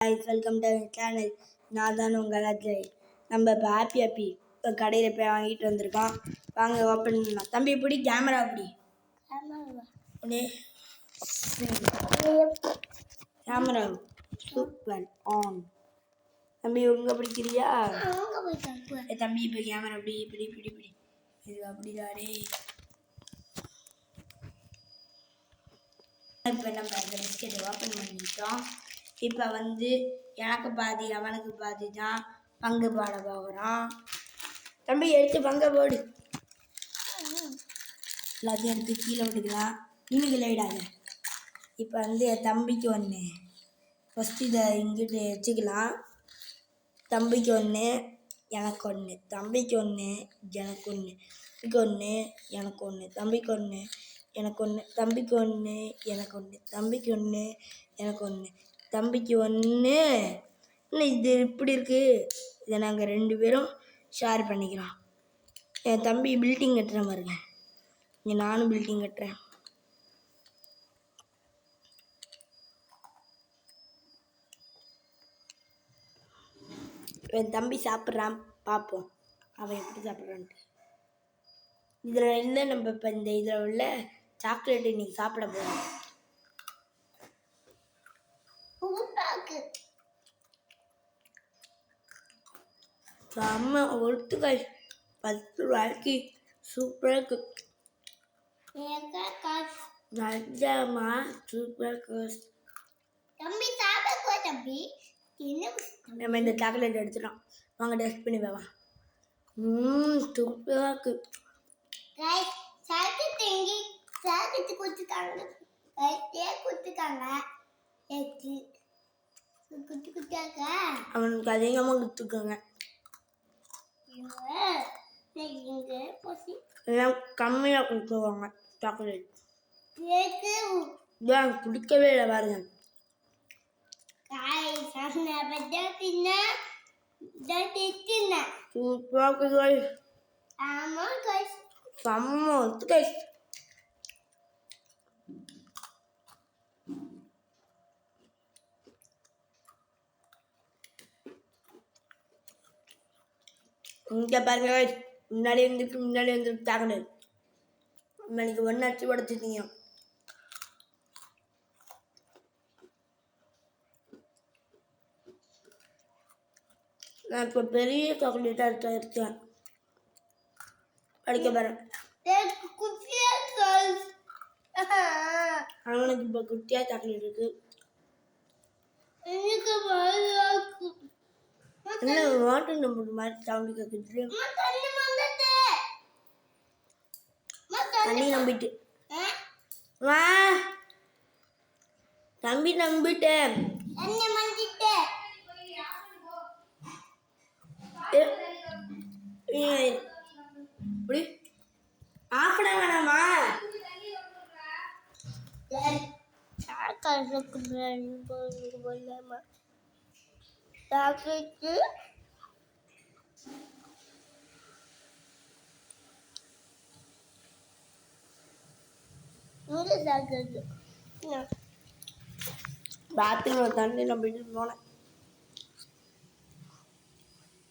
Welcome to channel. நான் தான் உங்கள் அஜய். நம்ம இப்போ ஹாப்பி கடையில் போய் வாங்கிட்டு வந்திருக்கோம். வாங்க ஓப்பன் பண்ணலாம். தம்பி இப்படி கேமரா அப்படி கேமரா சூப்பர் ஆன். தம்பி உங்க பிடிக்கிறியா? தம்பி இப்போ கேமரா அப்படி இப்படி இப்படி இப்படி இது அப்படிதாடே. இப்போ நம்ம இந்த பிஸ்கெட்டை ஓப்பன் பண்ணிட்டோம். இப்போ எனக்கு பாதி அவனுக்கு பாதி தான் பங்கு பாட போகிறோம். தம்பி எடுத்து பங்கை போடு. எல்லாத்தையும் எடுத்து கீழே விட்டுக்கலாம். இன்னும் விளையாடாத. இப்போ என் தம்பிக்கு ஒன்று ஃபஸ்ட்டு இதை இங்கிட்டு வச்சுக்கலாம். தம்பிக்கு ஒன்று, எனக்கு ஒன்று, தம்பிக்கு ஒன்று, எனக்கு ஒன்று, தம்பிக்கு ஒன்று, எனக்கு ஒன்று, தம்பிக்கு ஒன்று, எனக்கு ஒன்று, தம்பிக்கு ஒன்று, எனக்கு ஒன்று, தம்பிக்கு ஒன்று, எனக்கு ஒன்று, தம்பிக்கு ஒன்று. இல்லை இது இப்படி இருக்குது. இதை நாங்கள் 2 பேரும் ஷேர் பண்ணிக்கிறோம். என் தம்பி பில்டிங் கட்டுற மாதிரிங்க. இங்கே நானும் பில்டிங் கட்டுறேன். என் தம்பி சாப்பிட்றான், பார்ப்போம் அவன் எப்படி சாப்பிட்றான்ட்டு. இதில் நம்ம இப்போ இதில் உள்ள சாக்லேட் இன்னைக்கு சாப்பிட போகிறோம். செம்ம ஒருத்துக்காய் 10 ரூபாய்க்கு சூப்பராக இருக்கு. நிஜமா சூப்பராக இருக்கு. நம்ம இந்த சாக்லேட் எடுத்துட்டோம். வாங்க டெஸ்ட் பண்ணி போவா. சூப்பராக இருக்கு. அவனுக்கு அதிகமாக கொடுத்துக்கோங்க. எல்லாம் கம்மியாக கொடுத்துருவாங்க சாக்லேட். ஏன் பிடிக்கவே இல்லை பாருங்க. சூப்பராக இருக்கு. செம்ம ஒத்துக்காய். இங்கே பாருங்க, முன்னாடி வந்துட்டு சாக்லேட். இன்னைக்கு ஒன்னாச்சு உடச்சிட்டீங்க. நான் இப்போ பெரிய சாக்லேட்டாக இருக்கேன். படிக்க பாரு. அவனுக்கு இப்போ குட்டியாக சாக்லேட் இருக்கு. என்ன வாட்டர் நம்பர் மாதிரி சவுண்டு கேட்குது. தண்ணி நம்பிட்டு வா தம்பி, நம்பிட்டேன். இப்படி ஆஃப் பண்ண வேணாமா? பாத்ரூம்ல தண்ணி நம்பிட்டு போனேன்.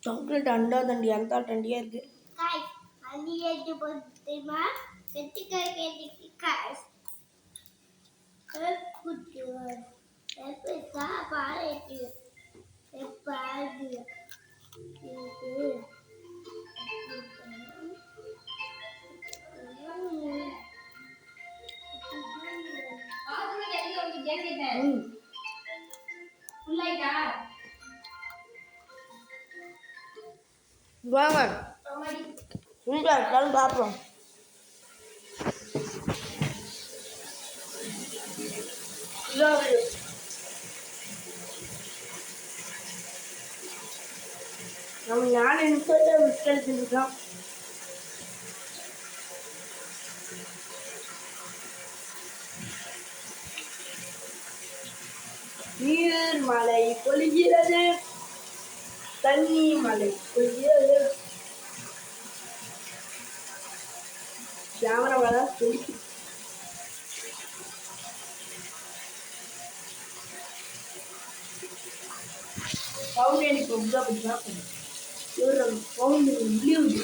சாக்லேட் அண்டா தண்டி அந்த தண்டியா இருக்கு. வாங்க பார்ப்போம். நம்ம 4 நிமிஷத்தை விட்டெடுத்துருக்கோம். நீர் மழை பொழிகிறது, தண்ணி மழை பொழிகிறது. கேமரா வேலை சொல்லி பவுன் எனக்கு ரொம்ப பிடிக்கும். இவர் பவுன் உள்ளியுது.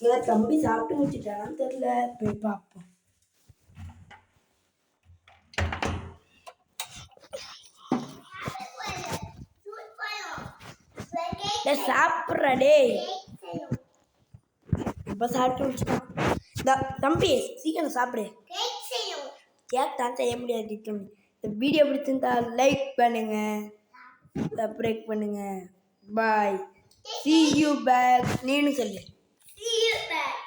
இவர் தம்பி சாப்பிட்டு முடிச்சுட்டான்னு தெரியல. போய் பார்ப்போம். சாப்பிட்றடே இப்போ சாப்பிட்டு முடிச்சுட்டான். தம்பி சீக்கிரம் சாப்பிடு. கேக் தான் செய்ய முடியாது. இந்த வீடியோ பிடிச்சிருந்தா லைக் பண்ணுங்க, சப்ஸ்கிரைப் பண்ணுங்க. பாய். See you back. நீனு சொல்லு. See you back.